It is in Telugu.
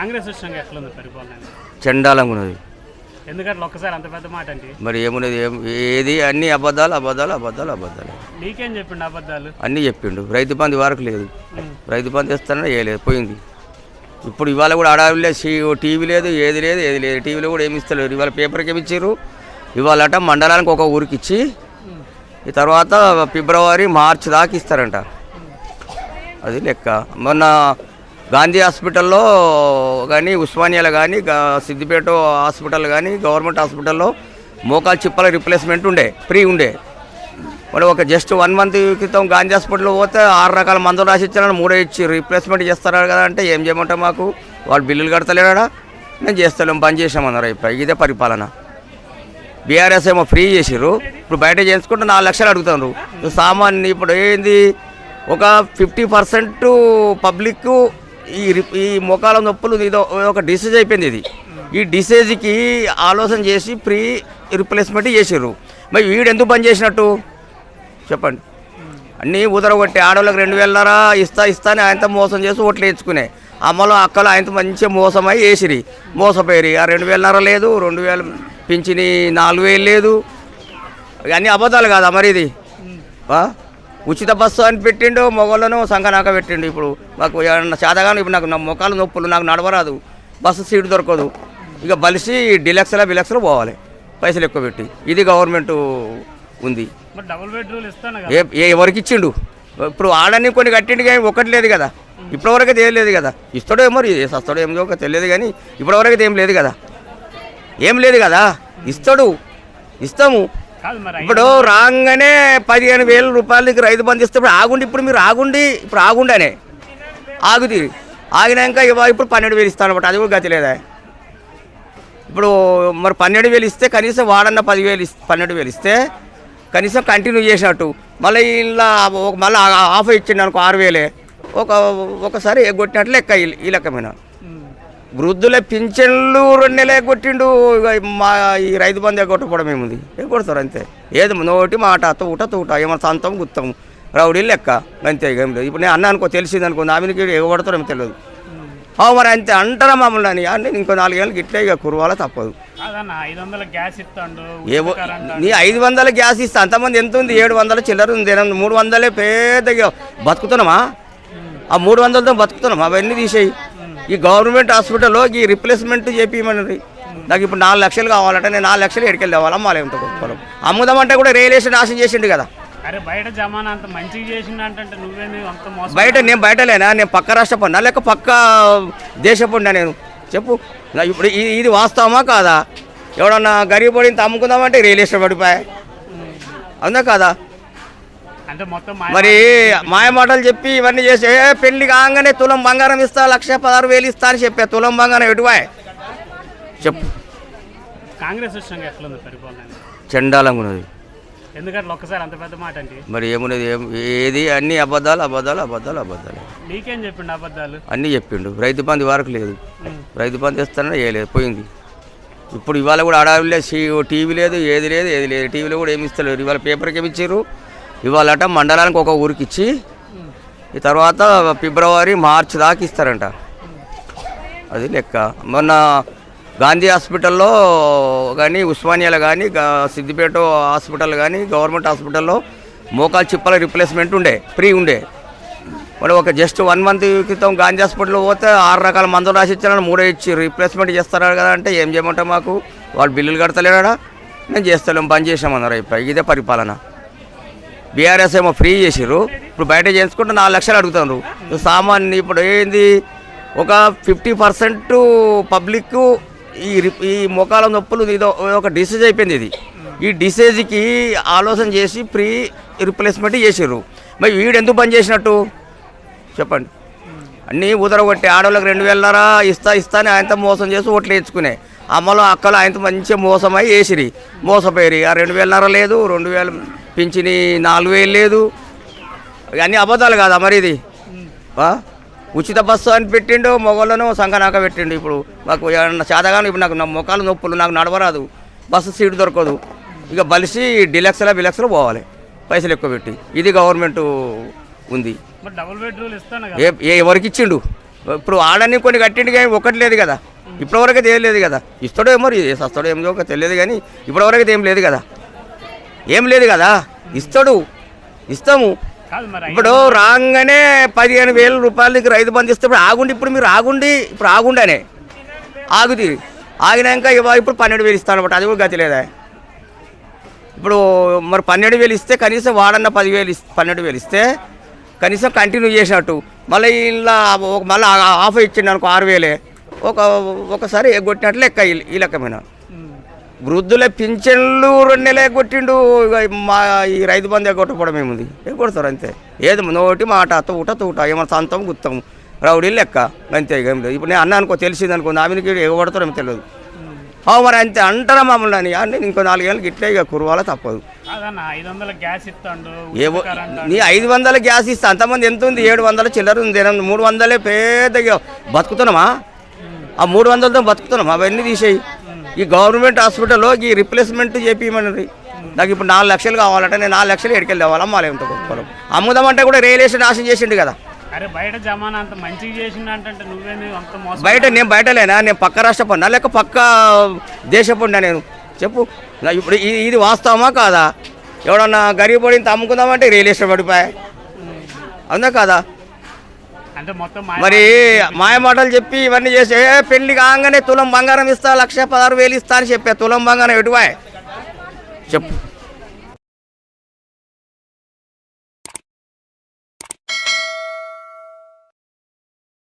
కాంగ్రెస్ వచ్చినాక ఎట్లుంది పరిపాలన? చండాలంగా ఉన్నది. ఎందుకంటే ఒక్కసారి అంత పెద్ద మాట అంటే మరి ఏమున్నది, ఏది అన్ని అబద్ధాలు అబద్ధాలు అబద్ధాలు అబద్ధాలు. నీకేం చెప్పిండు అబద్ధాలు? అన్నీ చెప్పిండు. రైతు బంధు వరకు లేదు, రైతు బంధు ఇస్తానని వేయలేదు, పోయింది. ఇప్పుడు ఇవాళ కూడా అడవిలో టీవీ లేదు, ఏది లేదు, ఏది లేదు. టీవీలో కూడా ఏమి ఇస్తలేరు. ఇవాళ పేపర్కి ఏమి ఇచ్చారు, ఇవాళట మండలానికి ఒక ఊరికి ఇచ్చి ఈ తర్వాత ఫిబ్రవరి మార్చి దాకా ఇస్తారంట. అది లెక్క. మొన్న గాంధీ హాస్పిటల్లో కానీ, ఉస్మానియాలో కానీ, సిద్దిపేట హాస్పిటల్ కానీ, గవర్నమెంట్ హాస్పిటల్లో మోకాలు చిప్పల రిప్లేస్మెంట్ ఉండే, ఫ్రీ ఉండే. మరి ఒక జస్ట్ 1 మంత్ క్రితం గాంధీ హాస్పిటల్లో పోతే 6 రకాల మందులు రాసి ఇచ్చారని 3 ఇచ్చి రిప్లేస్మెంట్ చేస్తారు కదా అంటే ఏం చేయమంటారు, మాకు వాళ్ళు బిల్లులు కడతలేడా, నేను చేస్తలేము, బంద్ చేసామన్నారు. అయిపోయి ఇదే పరిపాలన. బీఆర్ఎస్ ఏమో ఫ్రీ చేసిర్రు, ఇప్పుడు బయట చేసుకుంటే 4 లక్షలు అడుగుతున్నారు. సామాన్య ఇప్పుడు ఏంది, ఒక 50% పబ్లిక్ ఈ మోకాల నొప్పులు ఇదో ఒక డిసీజ్ అయిపోయింది. ఇది ఈ డిసీజ్కి ఆలోచన చేసి ఫ్రీ రిప్లేస్మెంట్ చేసిర్రు. మరి వీడు ఎందుకు బంద్ చేసినట్టు చెప్పండి. అన్నీ ఉదరగొట్టి ఆడవాళ్ళకి 2,000 ఇస్తా అని ఆయనతో మోసం చేసి ఓట్లు వేయించుకునే అమ్మలో అక్కలు ఆయనతో మంచిగా మోసమై వేసిరి, మోసపోయి ఆ 2,500 లేదు, 2,000 పింఛని 4,000 లేదు. అన్నీ అబద్ధాలు కాదా మరి? ఇది ఉచిత బస్సు అని పెట్టిండు, మొగళ్ళను సంఘనాక పెట్టిండు. ఇప్పుడు మాకు చేతగాను, ఇప్పుడు నాకు మొక్కలు నొప్పులు, నాకు నడవరాదు, బస్సు సీటు దొరకదు, ఇక బలిసి బిలక్స్లో పోవాలి, పైసలు ఎక్కువ పెట్టి. ఇది గవర్నమెంట్ ఉంది. ఎవరికి ఇచ్చిండు? ఇప్పుడు ఆడని కొన్ని కట్టిండు కానీ ఒకటి లేదు కదా, ఇప్పటివరకు ఏం లేదు కదా. ఇస్తాడో ఏమో, సస్తాడో ఏమో తెలియదు కానీ ఇప్పటివరకు ఏం లేదు కదా, ఏం లేదు కదా. ఇస్తాము. ఇప్పుడు రాగానే 15,000 రూపాయలకి రైతు బంధు ఇస్తే ఇప్పుడు ఆగుండనే ఆగుతీరి ఆగినాక ఇప్పుడు 12,000 ఇస్తాను అనమాట. అది కూడా గతి లేదా? ఇప్పుడు మరి 12,000 ఇస్తే కనీసం వాడన్న 12,000 ఇస్తే కనీసం కంటిన్యూ చేసినట్టు. మళ్ళీ ఇలా మళ్ళీ ఆఫ్ ఇచ్చిండు అనుకో 6,000 ఒకసారి ఎగ్గొట్టినట్లు లెక్క. ఈ లెక్కమైన వృద్ధుల పింఛన్లు 2 నెలలు ఎగ్గొట్టిండు. ఈ రైతు బంధు ఎగ్గొట్టకపోవడం ఏముంది, ఎగ్గొడతారు అంతే. ఏది నోటి మాట తూట ఏమన్నా సంతం గుత్తం రౌడీ లెక్క అంతే. ఏం లేదు. ఇప్పుడు నేను అన్న అనుకో, తెలిసింది అనుకో, నామినికి ఎగ్గొడతారేమో తెలియదు. మరి అంతే అంటారా మమ్మల్ని అని. ఇంకో 4 ఏళ్ళకి ఇట్లా ఇక కురవాలా తప్పదు. నీ 500 గ్యాస్ ఇస్తా, అంతమంది ఎంత ఉంది? 700 చిల్లర ఉంది. 300 పెద్దగా బతుకుతున్నామా? ఆ 300తో బతుకుతున్నామా? అవన్నీ తీసేయి. ఈ గవర్నమెంట్ హాస్పిటల్లో ఈ రిప్లేస్మెంట్ చేపిమని నాకు ఇప్పుడు 4 లక్షలు కావాలంటే నేను 4 లక్షలు ఎడికెళ్ళి కావాలి, అమ్మాలి ఎంత పొలం అమ్ముదామంటే కూడా రియలేషన్ నాశనం చేసిండు కదా. బయట నేను బయటలేనా? నేను పక్క రాష్ట్ర పడినా లేక పక్క దేశ పడినా? నేను చెప్పు. ఇప్పుడు ఇది వాస్తవమా కాదా? ఎవడన్నా గరీబ్ పడింత అమ్ముకుందామంటే రియలేషన్ పడిపోయా, అవునా కాదా? మరి మాయ మాటలు చెప్పి ఇవన్నీ చేసి పెళ్లి కాగానే తులం బంగారం ఇస్తా, 1,16,000 ఇస్తా అని చెప్పా. తులం బంగారం ఎటువాయ్ చెప్పు. కాంగ్రెస్ వచ్చినాక ఎట్లుంది పరిపాలన? చండాలంగా ఉన్నది. ఎందుకంటే ఒక్కసారి అంత పెద్ద మాట అంటే మరి ఏమున్నది, ఏది అన్ని అబద్ధాలు అబద్ధాలు అబద్ధాలు అబద్ధాలు. నీకేం చెప్పిండు అబద్ధాలు? అన్నీ చెప్పిండు. రైతు బంధు వరకు లేదు, రైతు బంధు ఇస్తానని వేయలేదు, పోయింది. ఇప్పుడు ఇవాళ కూడా అడవిలో టీవీ లేదు, ఏది లేదు, ఏది లేదు. టీవీలో కూడా ఏమి ఇస్తలేరు. ఇవాళ పేపర్కి ఏమి ఇచ్చారు, ఇవాళట మండలానికి ఒక ఊరికి ఇచ్చి ఈ తర్వాత ఫిబ్రవరి మార్చి దాకా ఇస్తారంట. అది లెక్క. మొన్న గాంధీ హాస్పిటల్లో కానీ, ఉస్మానియాలో కానీ, సిద్దిపేట హాస్పిటల్ కానీ, గవర్నమెంట్ హాస్పిటల్లో మోకాలు చిప్పల రిప్లేస్మెంట్ ఉండే, ఫ్రీ ఉండే. మరి ఒక జస్ట్ 1 మంత్ క్రితం గాంధీ హాస్పిటల్లో పోతే 6 రకాల మందులు రాసి ఇచ్చారని 3 ఇచ్చి రిప్లేస్మెంట్ చేస్తారు కదా అంటే ఏం చేయమంటారు, మాకు వాళ్ళు బిల్లులు కడతలేడా, నేను చేస్తలేము, బంద్ చేసామన్నారు. అయిపోయి ఇదే పరిపాలన. బీఆర్ఎస్ ఏమో ఫ్రీ చేసిర్రు, ఇప్పుడు బయట చేసుకుంటే 4 లక్షలు అడుగుతున్నారు. సామాన్య ఇప్పుడు ఏంది, ఒక 50% పబ్లిక్ ఈ మోకాల నొప్పులు ఇదో ఒక డిసీజ్ అయిపోయింది. ఇది ఈ డిసీజ్కి ఆలోచన చేసి ఫ్రీ రిప్లేస్మెంట్ చేసిర్రు. మరి వీడు ఎందుకు బంద్ చేసినట్టు చెప్పండి. అన్నీ ఉదరగొట్టి ఆడవాళ్ళకి 2,000 ఇస్తా అని ఆయనతో మోసం చేసి ఓట్లు వేయించుకునే అమ్మలో అక్కలు ఆయనతో మంచిగా మోసమై వేసిరి, మోసపోయి ఆ 2,500 లేదు, 2,000 పింఛని 4,000 లేదు. అన్నీ అబద్ధాలు కాదా మరి? ఇది ఉచిత బస్సు అని పెట్టిండు, మొగళ్ళను సంఘనాక పెట్టిండు. ఇప్పుడు మాకు చేతగాను, ఇప్పుడు నాకు మొక్కలు నొప్పులు, నాకు నడవరాదు, బస్సు సీటు దొరకదు, ఇక బలిసి బిలక్స్లో పోవాలి, పైసలు ఎక్కువ పెట్టి. ఇది గవర్నమెంట్ ఉంది. ఎవరికి ఇచ్చిండు? ఇప్పుడు ఆడని కొన్ని కట్టిండు కానీ ఒకటి లేదు కదా, ఇప్పటివరకు అయితే ఏం లేదు కదా. ఇస్తాడో ఏమో సస్తాడో ఏమో తెలియదు కానీ ఇప్పటివరకు అయితే ఏం లేదు కదా, ఏం లేదు కదా. ఇస్తాడు, ఇస్తాము. కాదు మరి ఇప్పుడు రాగానే 15,000 రూపాయలకి రైతు బంధు ఇస్తే ఇప్పుడు ఆగుండి, ఇప్పుడు మీరు ఆగుండి, ఇప్పుడు ఆగుండనే ఆగుది, ఆగినాక ఇప్పుడు 12,000 ఇస్తాను అనమాట. అది కూడా గతి లేదా. ఇప్పుడు మరి 12,000 ఇస్తే కనీసం వాడన్న 12,000 ఇస్తే కనీసం కంటిన్యూ చేసినట్టు. మళ్ళీ ఇలా మళ్ళీ ఆఫ్ ఇచ్చిండు అనుకో 6,000 ఒకసారి ఎగ్గొట్టినట్లు లెక్క. ఈ లెక్క మీద వృద్ధుల పింఛన్లు 2 నెలలు ఎగ్గొట్టిండు. మా ఈ రైతు బంధు ఎగ్గొట్టకపోవడం ఏముంది, ఎగ్గొడతారు అంతే. ఏది నోటి మాట తూట ఏమన్నా సంతం గుత్తం రౌడీలు లెక్క అంతే. ఏం లేదు. ఇప్పుడు నేను అన్న అనుకో తెలిసింది అనుకో, నా మీదకి ఎగబడతారో ఏమో తెలియదు. మరి అంతే అంటారా మమ్మల్ని అని. నేను ఇంకో 4 ఏళ్ళకి ఇట్లా ఇక కురవాల తప్పదు. 500 గ్యాస్ ఇస్తాడు. ఏవో నీ 500 గ్యాస్ ఇస్తా, అంతమంది ఎంత ఉంది? 700 చిల్లర ఉంది. 300 పెద్దగా బతుకుతున్నామా? ఆ 300తో బతుకుతున్నాం. అవన్నీ తీసేయి. ఈ గవర్నమెంట్ హాస్పిటల్లో ఈ రిప్లేస్మెంట్ చేపిమన్నది. నాకు ఇప్పుడు 4 లక్షలు కావాలంటే నేను 4 లక్షలు ఎడికెళ్ళి తేవాలి. అమ్మాలి ఎంత పొలం అమ్ముదామంటే కూడా రియల్ నాశనం చేసిండు కదా. అరే బయట జమానా అంత మంచిగా చేసిండు అంటే నువ్వేంది అంత మోసం? బయట నేను బయటలేనా? నేను పక్క రాష్ట్ర పడినా లేక పక్క దేశ పడినా? నేను చెప్పు. ఇప్పుడు ఇది వాస్తవమా కాదా? ఎవడన్నా గరీబ్ పడింత అమ్ముకుందామంటే రియల్ ఎస్టేట్ పడిపోయా, అవునా కాదా? అంటే మొత్తం మరి మాయ మాటలు చెప్పి ఇవన్నీ చేసి పెళ్లి కాగానే తులం బంగారం ఇస్తా, 1,16,000 ఇస్తా అని చెప్పా. తులం బంగారం ఎటువాయ్ చెప్పు.